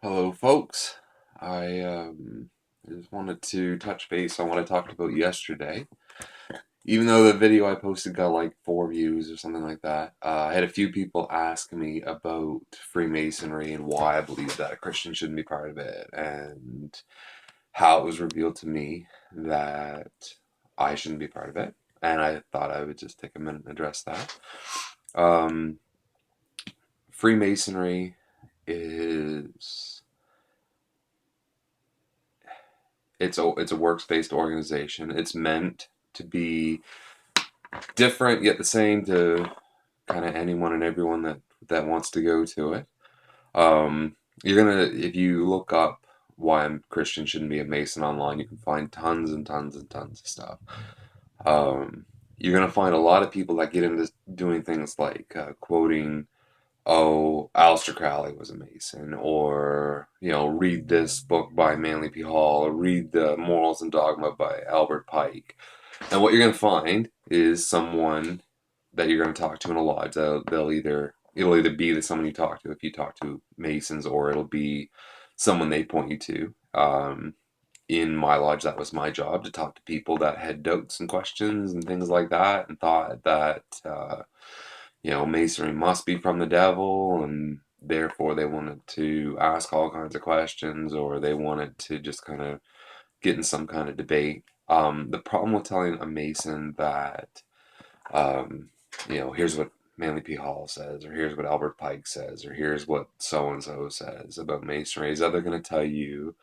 Hello, folks. I just wanted to touch base on what I talked about yesterday. Even though the video I posted got like 4 views or something like that, I had a few people ask me about Freemasonry and why I believe that a Christian shouldn't be part of it, and how it was revealed to me that I shouldn't be part of it. And I thought I would just take a minute and address that. Um, Freemasonry is it's a works-based organization. It's meant to be different yet the same to kind of anyone and everyone that wants to go to it. You're gonna if you look up why a Christian shouldn't be a Mason online, you can find tons and tons and tons of stuff. Um, you're gonna find a lot of people that get into doing things like quoting, oh, Aleister Crowley was a Mason, or read this book by Manly P. Hall, or read the Morals and Dogma by Albert Pike. And what you're going to find is someone that you're going to talk to in a lodge. It'll either be the someone you talk to if you talk to Masons, or it'll be someone they point you to. In my lodge, that was my job, to talk to people that had doubts and questions and things like that, and thought that Masonry must be from the devil, and therefore they wanted to ask all kinds of questions, or they wanted to just kind of get in some kind of debate. The problem with telling a Mason that, um, here's what Manly P. Hall says, or here's what Albert Pike says, or here's what so and so says about Masonry, is that they're going to tell you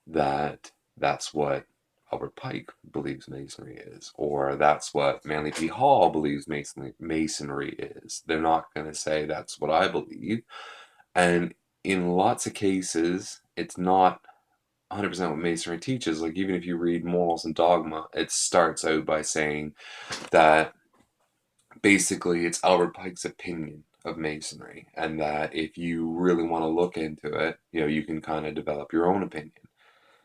that that's what Albert Pike believes Masonry is, or that's what Manly P. Hall believes Masonry is. They're not going to say that's what I believe. And in lots of cases, it's not 100% what Masonry teaches. Like, even if you read Morals and Dogma, it starts out by saying that basically it's Albert Pike's opinion of Masonry, and that if you really want to look into it, you can kind of develop your own opinion.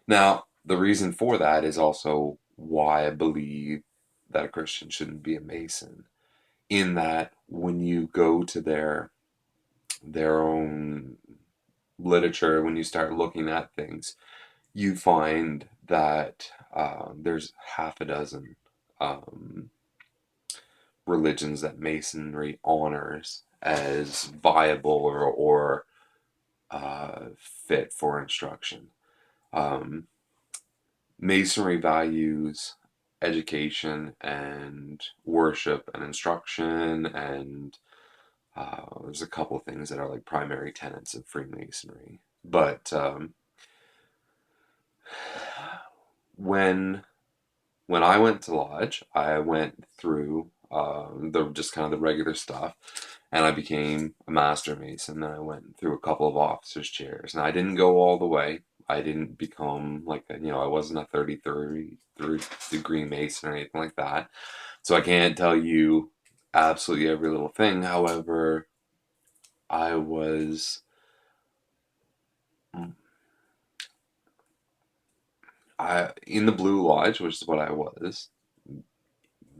Now, the reason for that is also why I believe that a Christian shouldn't be a Mason. In that, when you go to their own literature, when you start looking at things, you find that there's half a dozen um, religions that Masonry honors as viable or fit for instruction. Um, Masonry values education and worship and instruction, and there's a couple of things that are like primary tenets of Freemasonry. But when when I went to lodge, I went through the just kind of the regular stuff, and I became a master mason. And I went through a couple of officers' chairs, and I didn't go all the way. I didn't become like I wasn't a 33 degree mason or anything like that. So I can't tell you absolutely every little thing. However, I was I in the Blue Lodge, which is what I was.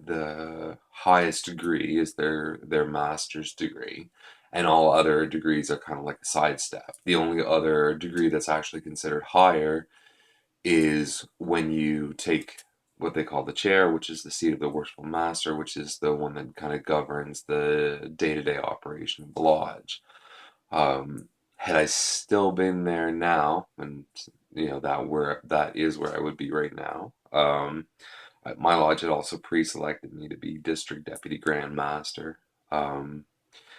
The highest degree is their master's degree, and all other degrees are kind of like a sidestep. The only other degree that's actually considered higher is when you take what they call the chair, which is the seat of the worshipful master, which is the one that kind of governs the day-to-day operation of the lodge. Had I still been there now, and that is where I would be right now. My lodge had also pre-selected me to be district deputy grand master. Um,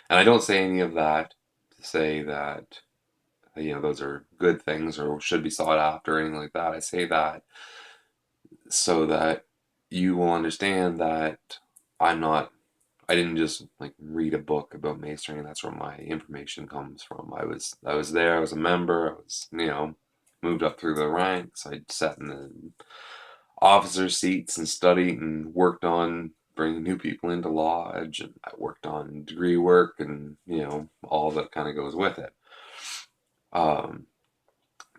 and I don't say any of that to say that those are good things or should be sought after or anything like that. I say that so that you will understand that I'm not. I didn't just like read a book about masonry and that's where my information comes from. I was there. I was a member. I was moved up through the ranks. I sat in the officer seats and studied and worked on bringing new people into lodge, and I worked on degree work and all that kind of goes with it. Um,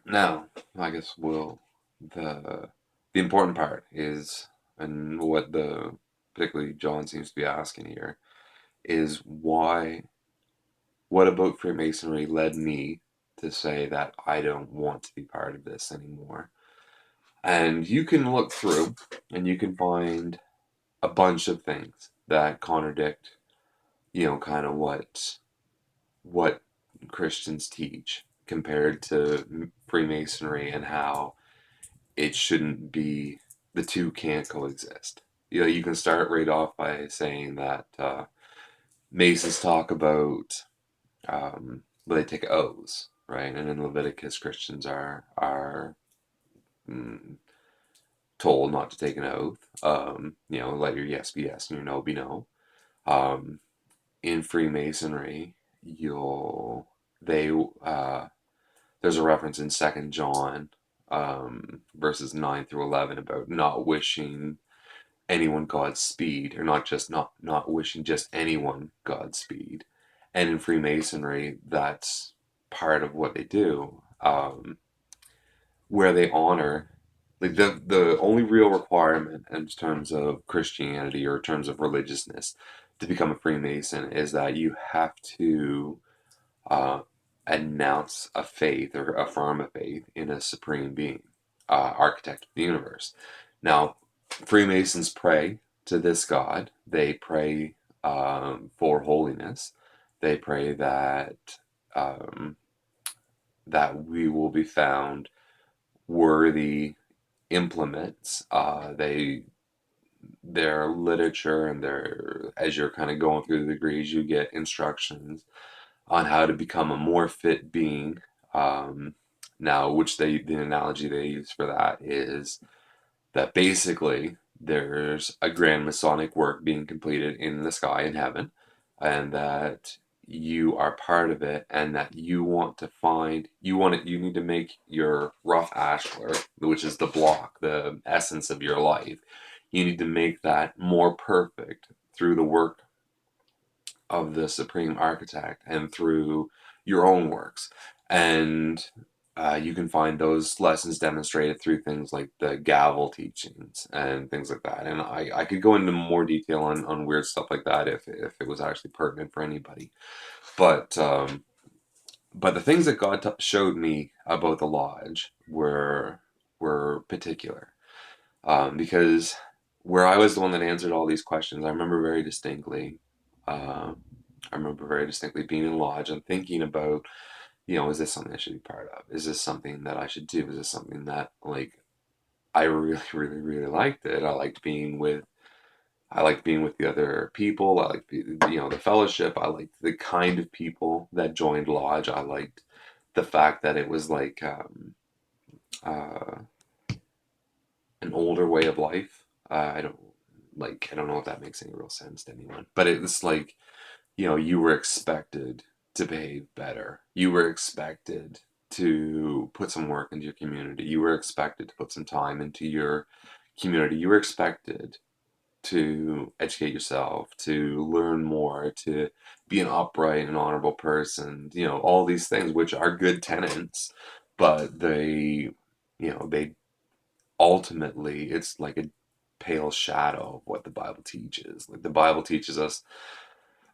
Now, I guess the important part is, and what the particularly John seems to be asking here, is what about Freemasonry led me to say that I don't want to be part of this anymore. And you can look through and you can find a bunch of things that contradict, kind of what Christians teach compared to Freemasonry, and how it shouldn't be, the two can't coexist. You can start right off by saying that Masons talk about, they take oaths, right? And in Leviticus, Christians are mm, told not to take an oath. Let your yes be yes and your no be no. Um, in Freemasonry, you'll they there's a reference in Second John, verses 9 through 11, about not wishing anyone Godspeed, or not wishing just anyone Godspeed. And in Freemasonry, that's part of what they do, where they honor, like, the only real requirement in terms of Christianity or in terms of religiousness to become a Freemason is that you have to uh, announce a faith or affirm a faith in a supreme being, architect of the universe. Now, Freemasons pray to this God. They pray for holiness. They pray um, that we will be found worthy implements. Their literature and as you're kind of going through the degrees, you get instructions on how to become a more fit being. Um, Now, the analogy they use for that is that basically there's a grand Masonic work being completed in the sky in heaven, and that you are part of it, and that you need to make your rough ashlar, which is the block, the essence of your life. You need to make that more perfect through the work of the supreme architect and through your own works. And you can find those lessons demonstrated through things like the gavel teachings and things like that. And I could go into more detail on weird stuff like that if it was actually pertinent for anybody. But but the things that God showed me about the lodge were particular, because where I was the one that answered all these questions, I remember very distinctly. Uh, I remember very distinctly being in lodge and thinking about, is this something I should be part of? Is this something that I should do? Is this something that, like, I really, really, really liked it. I liked being with the other people. I liked, the fellowship. I liked the kind of people that joined lodge. I liked the fact that it was like, uh, an older way of life. I don't know if that makes any real sense to anyone, but it's like, you were expected to behave better. You were expected to put some work into your community. You were expected to put some time into your community. You were expected to educate yourself, to learn more, to be an upright and honorable person. All these things, which are good tenets, but they ultimately, it's like a pale shadow of what the Bible teaches. Like, the Bible teaches us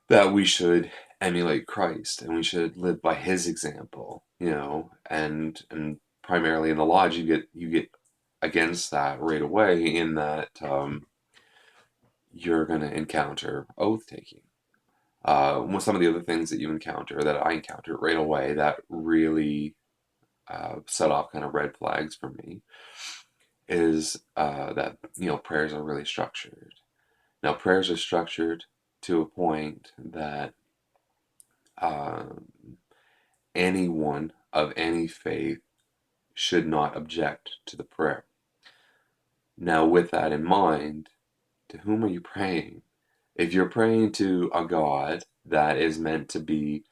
that we should emulate Christ and we should live by his example, and primarily in the lodge you get against that right away, in that you're going to encounter oath taking. Some of the other things that you encounter, that I encountered right away, that really set off kind of red flags for me, is that prayers are really structured. Now, prayers are structured to a point that um, anyone of any faith should not object to the prayer. Now, with that in mind, to whom are you praying? If you're praying to a God that is meant to be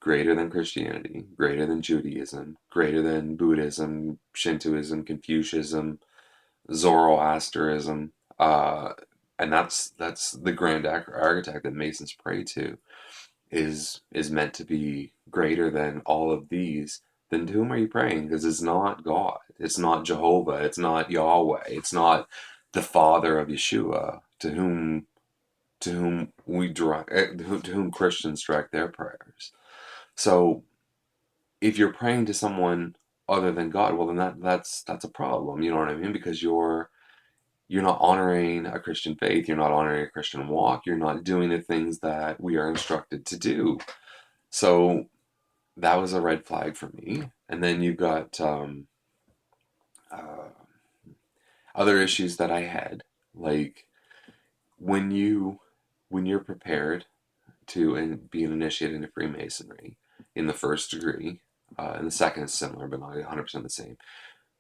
greater than Christianity, greater than Judaism, greater than Buddhism, Shintoism, Confucianism, Zoroastrianism, and that's the grand architect that Masons pray to, is meant to be greater than all of these, then to whom are you praying? Because it's not God. It's not Jehovah. It's not Yahweh. It's not the Father of Yeshua, to whom Christians direct their prayers. So if you're praying to someone other than God, well then that's a problem. You know what I mean? Because you're not honoring a Christian faith, you're not honoring a Christian walk, you're not doing the things that we are instructed to do. So that was a red flag for me. And then you got uh, other issues that I had, like when you when you're prepared to be an initiate into Freemasonry in the first degree, and the second is similar but not 100% the same.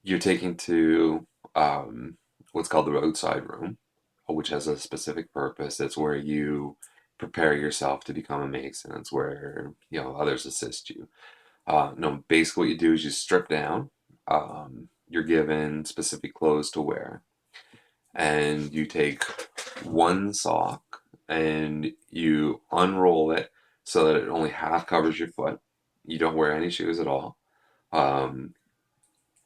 You're taken to um, what's called the outside room, which has a specific purpose. It's where you prepare yourself to become a Mason. It's where others assist you. No, basically what you do is you strip down. You're given specific clothes to wear, and you take one sock and you unroll it so that it only half covers your foot. You don't wear any shoes at all. Um,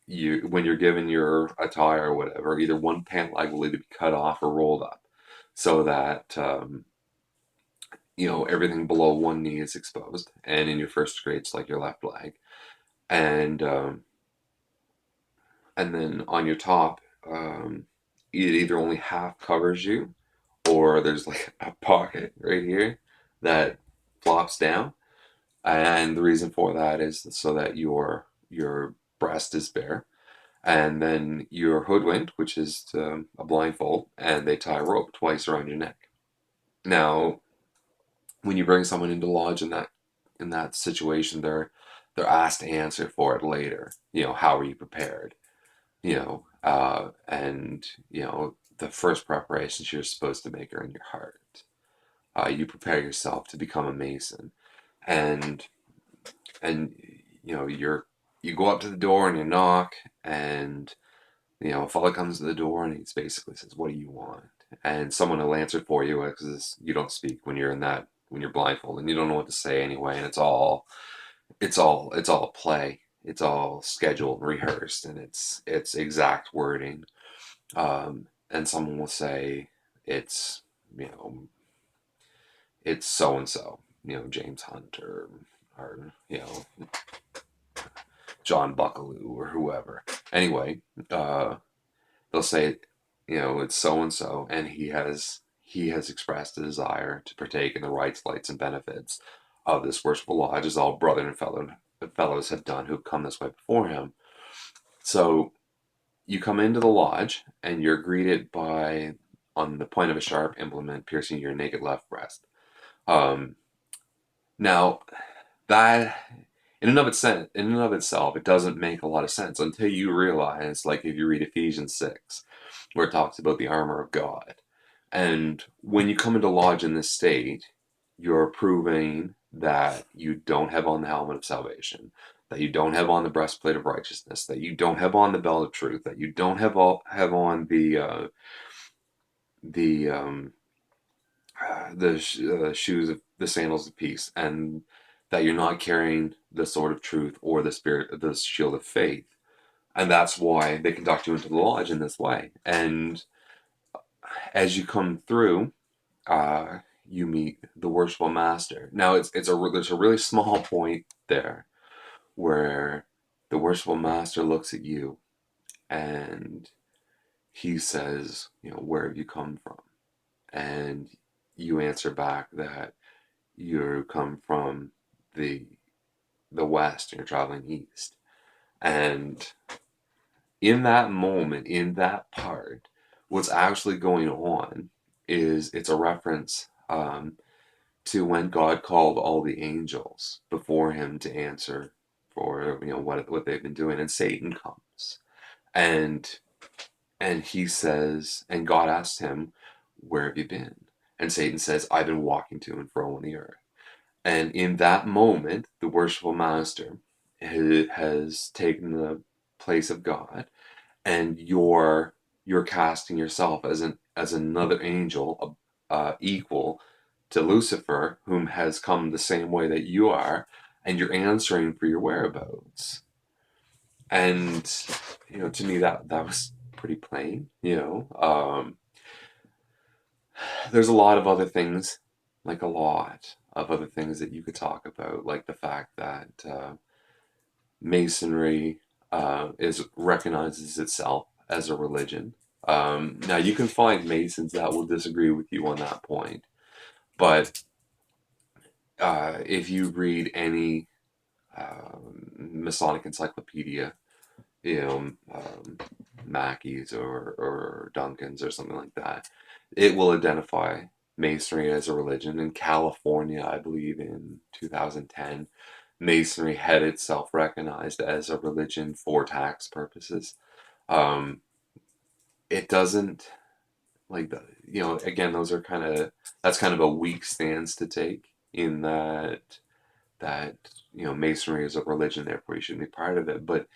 you when you're given your attire or whatever, either one pant leg will either be cut off or rolled up, so that everything below one knee is exposed. And in your first degree, it's like your left leg, and and then on your top, it either only half covers you, or there's like a pocket right here that flops down. And the reason for that is so that your breast is bare. And then you're hoodwinked, which is a blindfold, and they tie a rope twice around your neck. Now, when you bring someone into lodge in that situation, they're asked to answer for it later. How are you prepared? And the first preparations you're supposed to make are in your heart. You prepare yourself to become a Mason, and and you go up to the door and you knock, and a fellow comes to the door and he basically says, "What do you want?" And someone will answer for you because you don't speak when you're blindfolded and you don't know what to say anyway, and it's all play. It's all scheduled, rehearsed, and it's exact wording. And someone will say, "It's you know it's so and so, James Hunt or John Buckaloo or whoever." Anyway, uh, they'll say, it's so and so, and he has expressed a desire to partake in the rights, lights, and benefits of this worshipful lodge, as all brother and fellows have done who've come this way before him. So you come into the lodge, and you're greeted by, on the point of a sharp implement piercing your naked left breast. Um, Now, that in and of itself, it doesn't make a lot of sense until you realize, like if you read Ephesians 6, where it talks about the armor of God. And when you come into lodge in this state, you're proving that you don't have on the helmet of salvation, that you don't have on the breastplate of righteousness, that you don't have on the belt of truth, that you don't have on the shoes of the sandals of peace, and that you're not carrying the sword of truth or the shield of faith. And that's why they conduct you into the lodge in this way. And as you come through, uh, you meet the worshipful master. Now, there's a really small point there where the worshipful master looks at you and he says, "Where have you come from?" And you answer back that you come from the the west and you're traveling east. And in that moment, in that part, what's actually going on is it's a reference to when God called all the angels before him to answer for what they've been doing, and Satan comes, and he says, and God asks him, "Where have you been?" And Satan says, "I've been walking to and fro on the earth." And in that moment, the worshipful master has taken the place of God, and you're casting yourself as another angel, equal to Lucifer, whom has come the same way that you are, and you're answering for your whereabouts. And to me, that was pretty plain. There's a lot of other things, like a lot of other things that you could talk about, like the fact that Masonry is recognizes itself as a religion. Now you can find Masons that will disagree with you on that point, but if you read any Masonic encyclopedia, you know, Mackey's or Duncan's or something like that, it will identify Masonry as a religion. In California, I believe in 2010, Masonry had itself recognized as a religion for tax purposes. Um, it doesn't like the, again, those are that's kind of a weak stance to take in that Masonry is a religion, therefore you shouldn't be part of it. But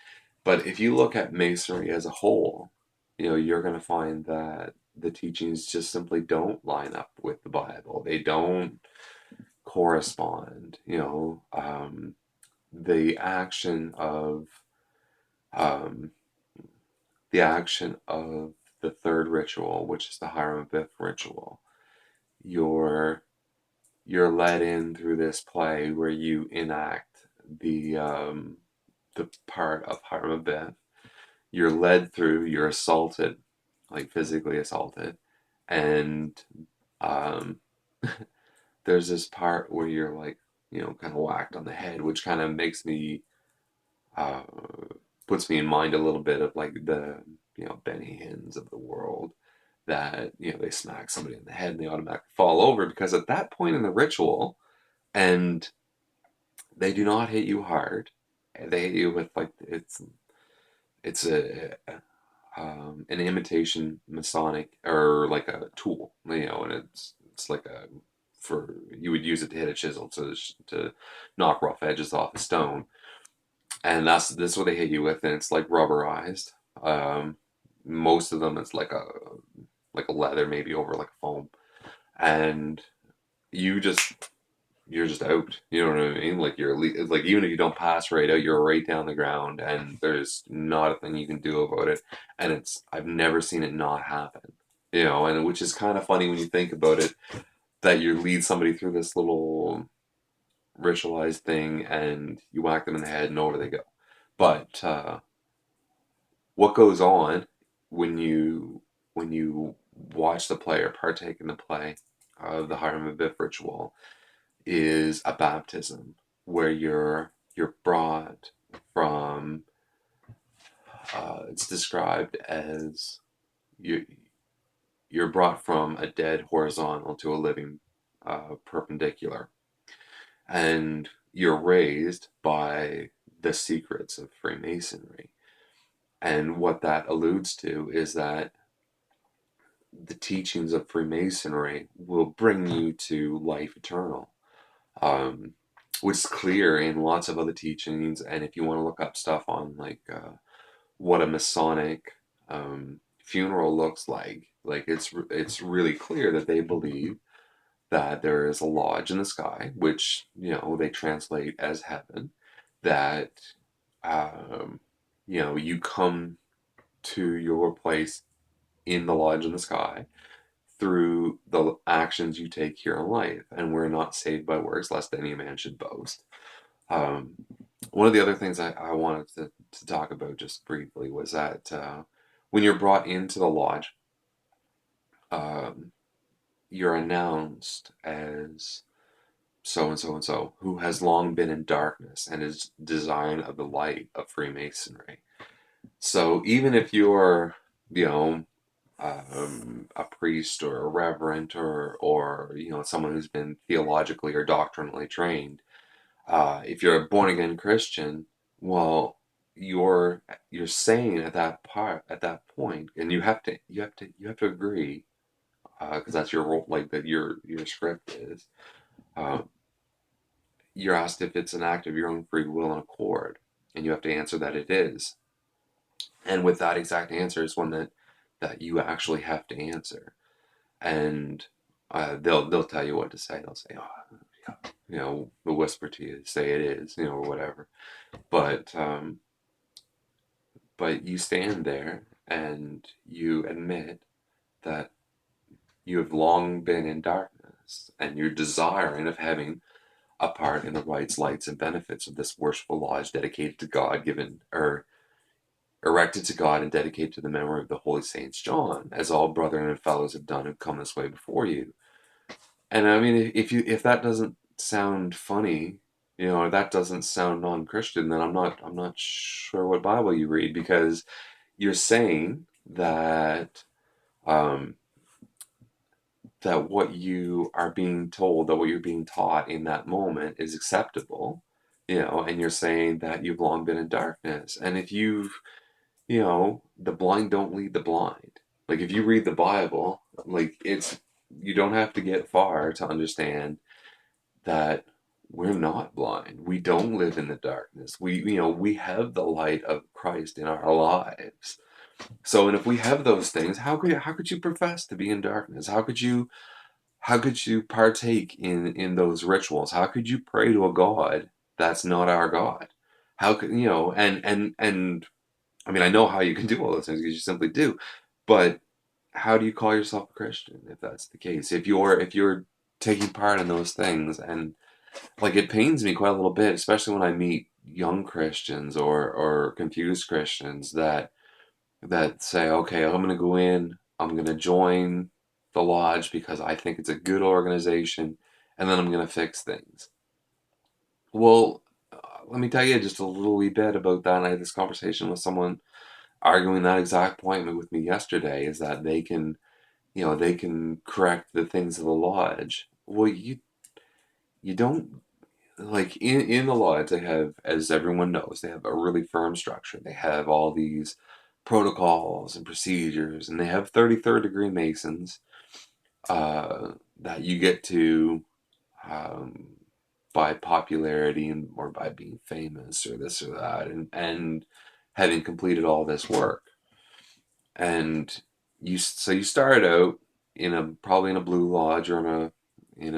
if you look at Masonry as a whole, you're going to find that the teachings just simply don't line up with the Bible. They don't correspond. The action of um, the action of the third ritual, which is the Hiram Abiff ritual. You're you're led in through this play where you enact the part of Hiram Abiff. You're led through. You're assaulted, like physically assaulted, and um, there's this part where you're like, kind of whacked on the head, which kind of makes me uh, puts me in mind a little bit of like the Benny Hinn's of the world, that they smack somebody in the head and they automatically fall over, because at that point in the ritual, and they do not hit you hard, they hit you with like it's a an imitation Masonic, or like a tool, and it's like a for you would use it to hit a chisel to knock rough edges off a stone, and this is what they hit you with, and it's like rubberized. Um, Most of them it's like a leather, maybe over like a foam, and you just you're just out. You know what I mean? Like like even if you don't pass right out, you're right down the ground, and there's not a thing you can do about it. And I've never seen it not happen. And which is kind of funny when you think about it, that you lead somebody through this little ritualized thing, and you whack them in the head, and over they go. But what goes on when you watch the play or partake in the play of the Hiram Abiff ritual is a baptism, where you're brought from it's described as you you're brought from a dead horizontal to a living perpendicular, and you're raised by the secrets of Freemasonry. And what that alludes to is that the teachings of Freemasonry will bring you to life eternal, um, which is clear in lots of other teachings. And if you want to look up stuff on like what a Masonic funeral looks like it's really clear that they believe that there is a lodge in the sky, which they translate as heaven. That um, you come to your place in the lodge in the sky through the actions you take here in life, and we're not saved by works, lest any man should boast. Um, One of the other things I wanted to talk about just briefly was that when you're brought into the lodge, um, you're announced as so and so and so, who has long been in darkness and is desiring of the light of Freemasonry. So even if you're, you know, a priest or a reverend, or someone who's been theologically or doctrinally trained, if you're a born again Christian, well, you're saying at that point, and you have to agree, because that's your role, like that your script is. Uh, you're asked if it's an act of your own free will and accord, and you have to answer that it is. And with that exact answer is one that you actually have to answer, and they'll tell you what to say. They'll say, "Oh, yeah," they'll whisper to you, say it is, or whatever. But you stand there and you admit that you have long been in darkness, and you're desiring of having a part in the rights, lights, and benefits of this worshipful lodge dedicated to God, given or erected to God and dedicated to the memory of the holy saints John, as all brethren and fellows have done who come this way before you. And I mean, if that doesn't sound funny, or that doesn't sound non-Christian, then I'm not sure what Bible you read, because you're saying um, that what you are being told, that what you're being taught in that moment is acceptable, and you're saying that you've long been in darkness. And if the blind don't lead the blind. Like if you read the Bible, like you don't have to get far to understand that we're not blind. We don't live in the darkness. We have the light of Christ in our lives. So, and if we have those things, how could you profess to be in darkness? How could you partake in those rituals? How could you pray to a God that's not our God? How could and I mean, I know how you can do all those things, because you simply do, but how do you call yourself a Christian if that's the case? If you're taking part in those things, and like it pains me quite a little bit, especially when I meet young Christians or confused Christians that say, okay, I'm going to go in, I'm going to join the lodge because I think it's a good organization, and then I'm going to fix things. Well, let me tell you just a little wee bit about that. And I had this conversation with someone arguing that exact point with me yesterday, is that they can correct the things of the lodge. Well, you don't, like in the lodge, they have, as everyone knows, they have a really firm structure. They have all these protocols and procedures, and they have 33rd degree Masons that you get to um, by popularity, or by being famous or this or that, and having completed all this work. And you start out probably in a blue lodge, or in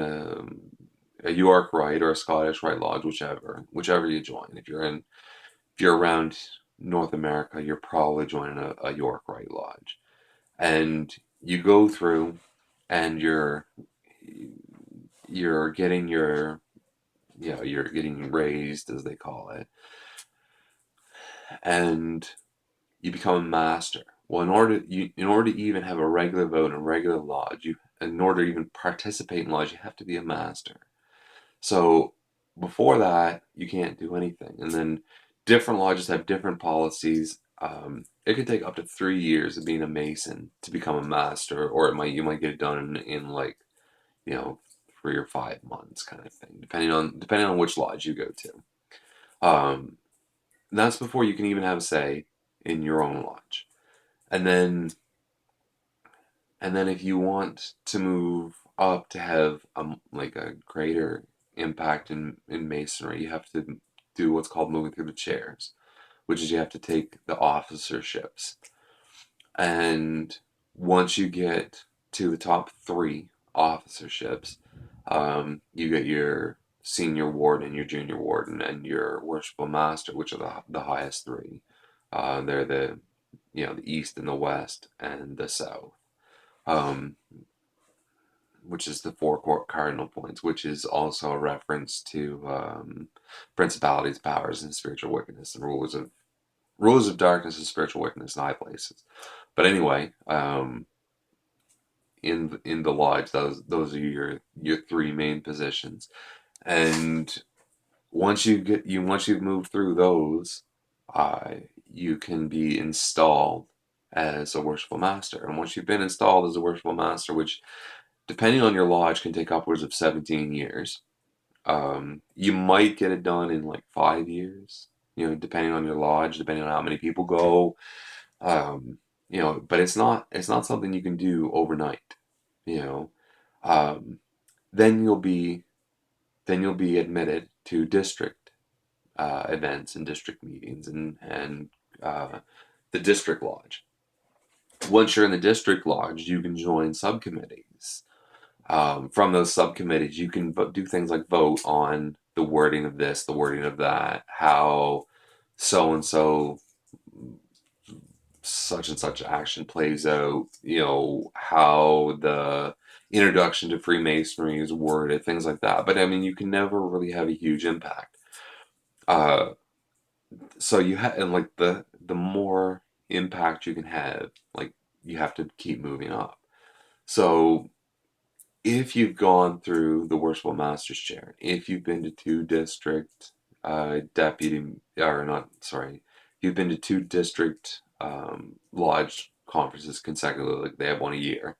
a York Rite or a Scottish Rite lodge, whichever you join. If you're around North America, you're probably joining a York Rite lodge, and you go through, and you're getting you're getting raised, as they call it, and you become a master. Well, in order to even have a regular vote in a regular lodge, in order to even participate in lodge, you have to be a master. So before that, you can't do anything. And then different lodges have different policies. It can take up to 3 years of being a Mason to become a master, or you might get it done in like, you know 3 or 5 months, kind of thing, depending on which lodge you go to. Um, and that's before you can even have a say in your own lodge. And then if you want to move up to have like a greater impact in Masonry, you have to do what's called moving through the chairs, which is you have to take the officerships. And once you get to the top three officerships, you get your senior warden, your junior warden, and your worshipful master, which are the highest three. They're the east and the west and the south. Um, which is the four cardinal points, which is also a reference to principalities, powers, and spiritual wickedness, and rulers of darkness and spiritual wickedness in high places. But anyway, in the lodge, those are your three main positions, and once you've moved through those, uh, you can be installed as a worshipful master. And once you've been installed as a worshipful master, which, depending on your lodge, can take upwards of 17 years. You might get it done in like 5 years, depending on your lodge, depending on how many people go. But it's not something you can do overnight. You know, um, then you'll be admitted to district events and district meetings, and uh, the district lodge. Once you're in the district lodge, you can join subcommittees. From those subcommittees, you can do things like vote on the wording of this, the wording of that, how so and so, such and such action plays out, how the introduction to Freemasonry is worded, things like that. But I mean, you can never really have a huge impact. Uh, so you have, and like the more impact you can have, like you have to keep moving up. So if you've gone through the worshipful master's chair, if you've been to two district deputy, or not, sorry, you've been to two district lodge conferences consecutively, like they have one a year.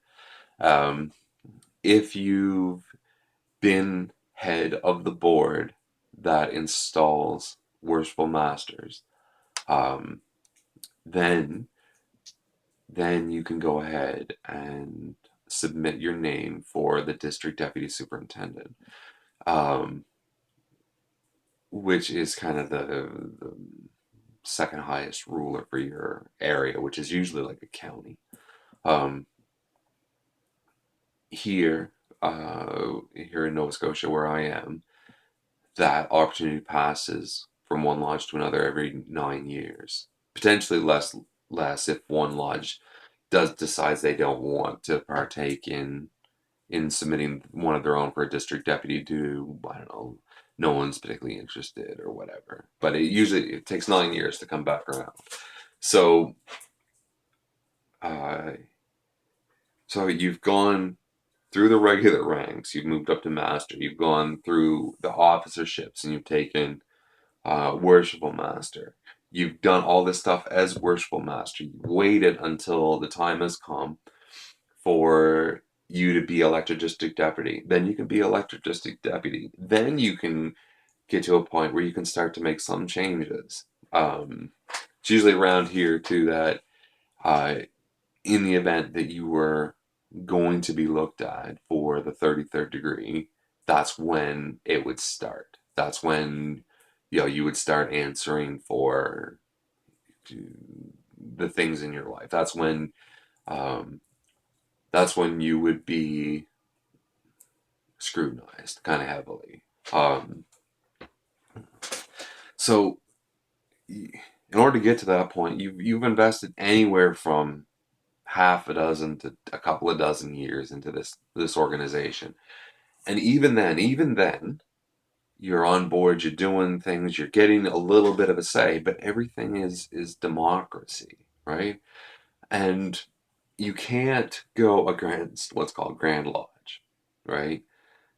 Um, if you've been head of the board that installs worshipful masters, um, then then you can go ahead and submit your name for the district deputy superintendent, um, which is kind of the second highest ruler for your area, which is usually like a county. Um, here, here in Nova Scotia, where I am, that opportunity passes from one lodge to another every 9 years. Potentially less if one lodge decides they don't want to partake in submitting one of their own for a district deputy to, I don't know, no one's particularly interested or whatever. But it takes 9 years to come back around. So uh, so you've gone through the regular ranks, you've moved up to master, you've gone through the officerships, and you've taken worshipful master. You've done all this stuff as worshipful master. You've waited until the time has come for you to be elected district deputy. Then you can be elected district deputy. Then you can get to a point where you can start to make some changes. It's usually around here too that uh, in the event that you were going to be looked at for the 33rd degree, that's when it would start. That's when you would start answering for the things in your life. Um, that's when you would be scrutinized kind of heavily. Um, so in order to get to that point, you've invested anywhere from half a dozen to a couple of dozen years into this organization. And even then, you're on board, you're doing things, you're getting a little bit of a say, but everything is democracy, right? And you can't go against what's called Grand Lodge, right?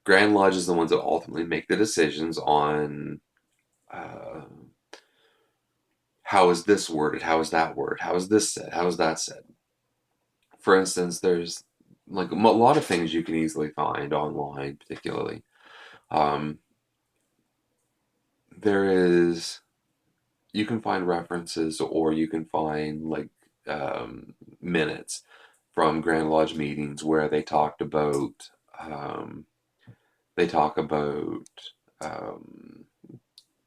Grand Lodge is the ones that ultimately make the decisions on uh, how is this worded, how is that worded, how is this said, how is that said. For instance, there's like a lot of things you can easily find online, particularly. Um, there is you can find references or you can find like minutes from Grand Lodge meetings where um, they talk about um,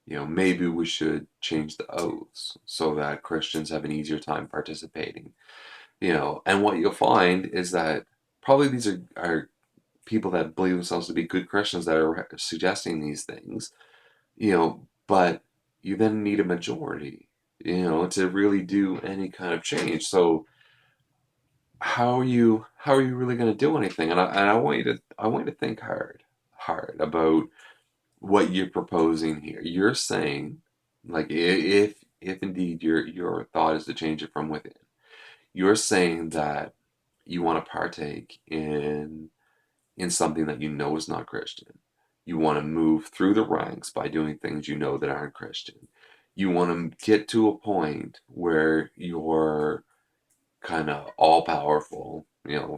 maybe we should change the oaths so that Christians have an easier time participating. And what you'll find is that probably these are people that believe themselves to be good Christians that are suggesting these things, but you then need a majority, to really do any kind of change. So how are you really going to do anything? And I want you to think hard about what you're proposing here. You're saying, like, if indeed your thought is to change it from within, you're saying that you want to partake in something that you know is not Christian. You want to move through the ranks by doing things you know that aren't Christian. You want to get to a point where you're kind of all powerful,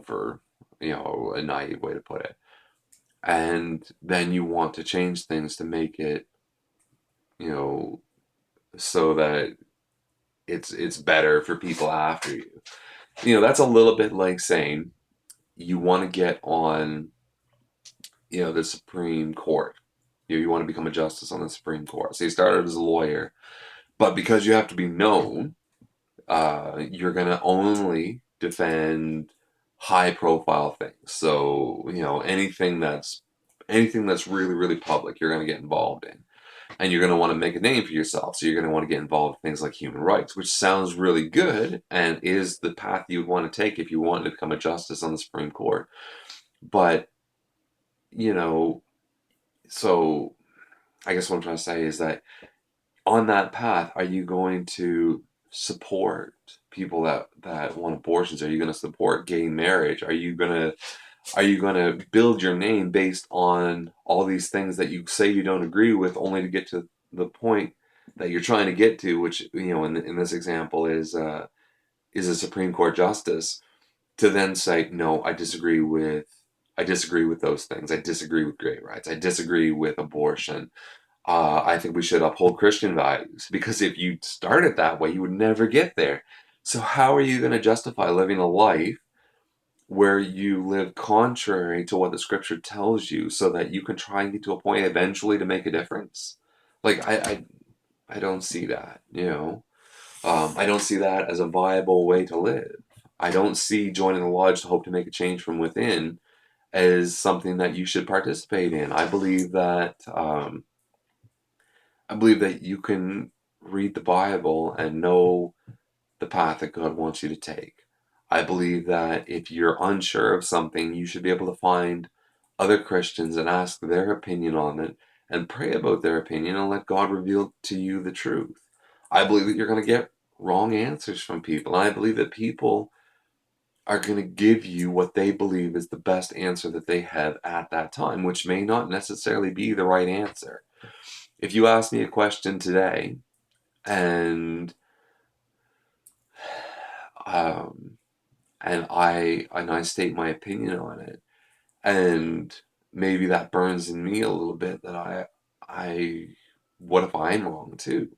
for a naive way to put it. And then you want to change things to make it, you know, so that it's better for people after you. That's a little bit like saying you want to get on, the Supreme Court. You want to become a justice on the Supreme Court. So you started as a lawyer, but because you have to be known, you're going to only defend high profile things. So, anything that's really, really public, you're going to get involved in. And you're going to want to make a name for yourself. So you're going to want to get involved in things like human rights, which sounds really good and is the path you would want to take if you wanted to become a justice on the Supreme Court. But, you know, so I guess what I'm trying to say is that on that path, are you going to support people that want abortions? Are you going to support gay marriage? Are you going to build your name based on all these things that you say you don't agree with, only to get to the point that you're trying to get to, which, in this example is a Supreme Court justice, to then say, no, I disagree with those things. I disagree with gay rights. I disagree with abortion. I think we should uphold Christian values, because if you started that way, you would never get there. So how are you going to justify living a life where you live contrary to what the scripture tells you, so that you can try and get to a point eventually to make a difference? Like, I don't see that. I don't see that as a viable way to live. I don't see joining the lodge to hope to make a change from within as something that you should participate in. I believe that you can read the Bible and know the path that God wants you to take. I believe that if you're unsure of something, you should be able to find other Christians and ask their opinion on it, and pray about their opinion and let God reveal to you the truth. I believe that you're going to get wrong answers from people. And I believe that people are going to give you what they believe is the best answer that they have at that time, which may not necessarily be the right answer. If you ask me a question today, and um, and I state my opinion on it, and maybe that burns in me a little bit, that I what if I'm wrong too?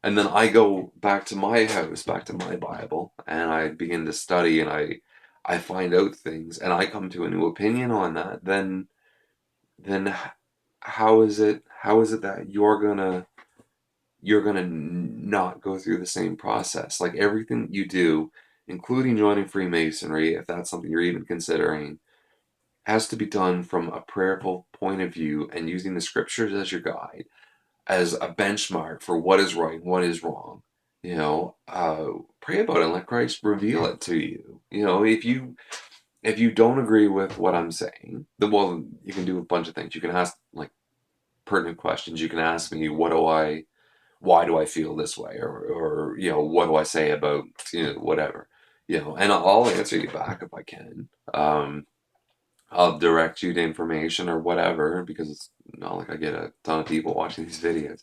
And then I go back to my house, back to my Bible, and I begin to study, and I find out things, and I come to a new opinion on that. Then how is it that you're gonna not go through the same process? Like, everything that you do, including joining Freemasonry, if that's something you're even considering, has to be done from a prayerful point of view, and using the scriptures as your guide, as a benchmark for what is right and what is wrong. Pray about it and let Christ reveal it to you. If you don't agree with what I'm saying, then, well, you can do a bunch of things. You can ask, like, pertinent questions. You can ask me, why do I feel this way, or what do I say about whatever, and I'll answer you back if I can. I'll direct you to information or whatever, because it's not like I get a ton of people watching these videos.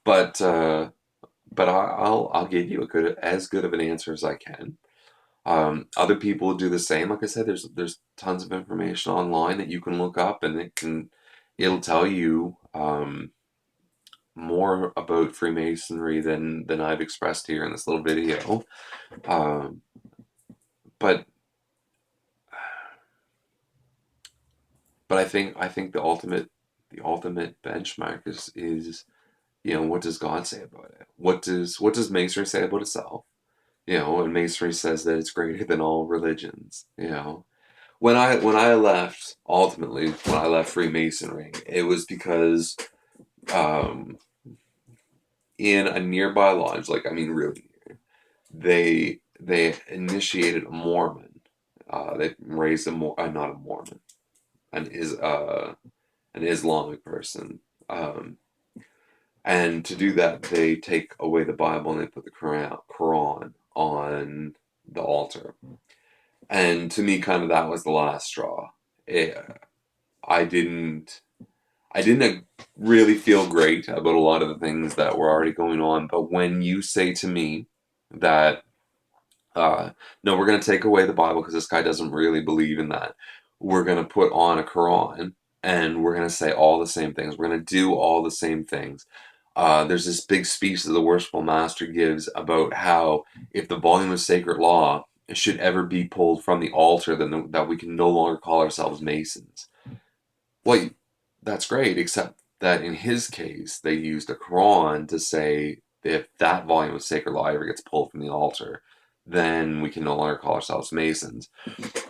But I'll give you as good of an answer as I can. Other people do the same. Like I said, there's tons of information online that you can look up, and it'll tell you more about Freemasonry than I've expressed here in this little video. Um, but but I think the ultimate benchmark is, what does God say about it? What does Masonry say about itself? And Masonry says that it's greater than all religions. When I left, ultimately, when I left Freemasonry, it was because, um, in a nearby lodge, like, I mean, really, they initiated a Mormon. They raised not a Mormon, an Islamic person. Um, and to do that, they take away the Bible and they put the Quran on the altar. And to me, kind of, that was the last straw. It, I didn't I didn't really feel great about a lot of the things that were already going on. But when you say to me that, uh, no, we're going to take away the Bible because this guy doesn't really believe in that, we're going to put on a Quran, and we're going to say all the same things. We're going to do all the same things. There's this big speech that the Worshipful Master gives about how, if the volume of sacred law should ever be pulled from the altar, then that we can no longer call ourselves Masons. Well, that's great, except that in his case, they used a Quran to say, if that volume of sacred law ever gets pulled from the altar, then we can no longer call ourselves Masons.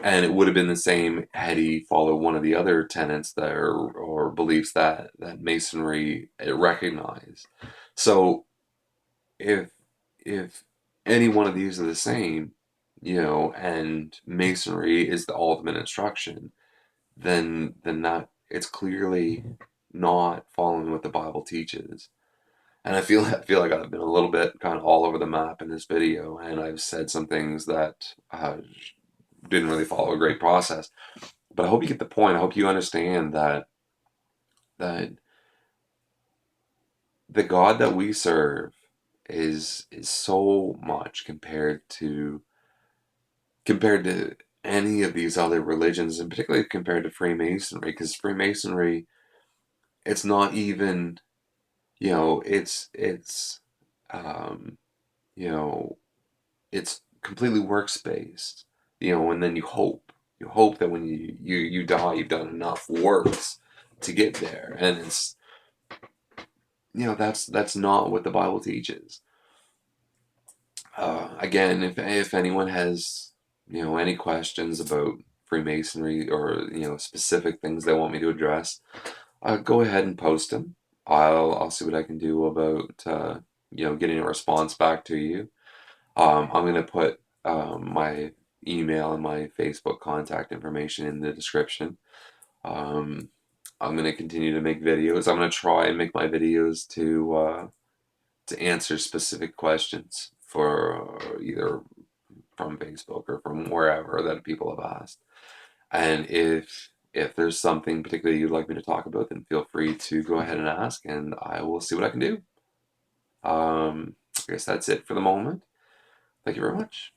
And it would have been the same had he followed one of the other tenets that or beliefs that Masonry recognized. So if if any one of these are the same, and Masonry is the ultimate instruction, then that it's clearly not following what the Bible teaches. And I feel like I've been a little bit kind of all over the map in this video, and I've said some things that didn't really follow a great process. But I hope you get the point. I hope you understand that the God that we serve is so much compared to any of these other religions, and particularly compared to Freemasonry, because Freemasonry, it's not even, it's um, you know, it's completely works based, and then you hope that when you die, you've done enough works to get there, and that's not what the Bible teaches. Again, if anyone has any questions about Freemasonry, or specific things they want me to address, go ahead and post them. I'll see what I can do about getting a response back to you. I'm gonna put my email and my Facebook contact information in the description. Um, I'm gonna continue to make videos. I'm gonna try and make my videos to answer specific questions for either from Facebook or from wherever that people have asked. And if there's something particularly you'd like me to talk about, then feel free to go ahead and ask, and I will see what I can do. I guess that's it for the moment. Thank you very much.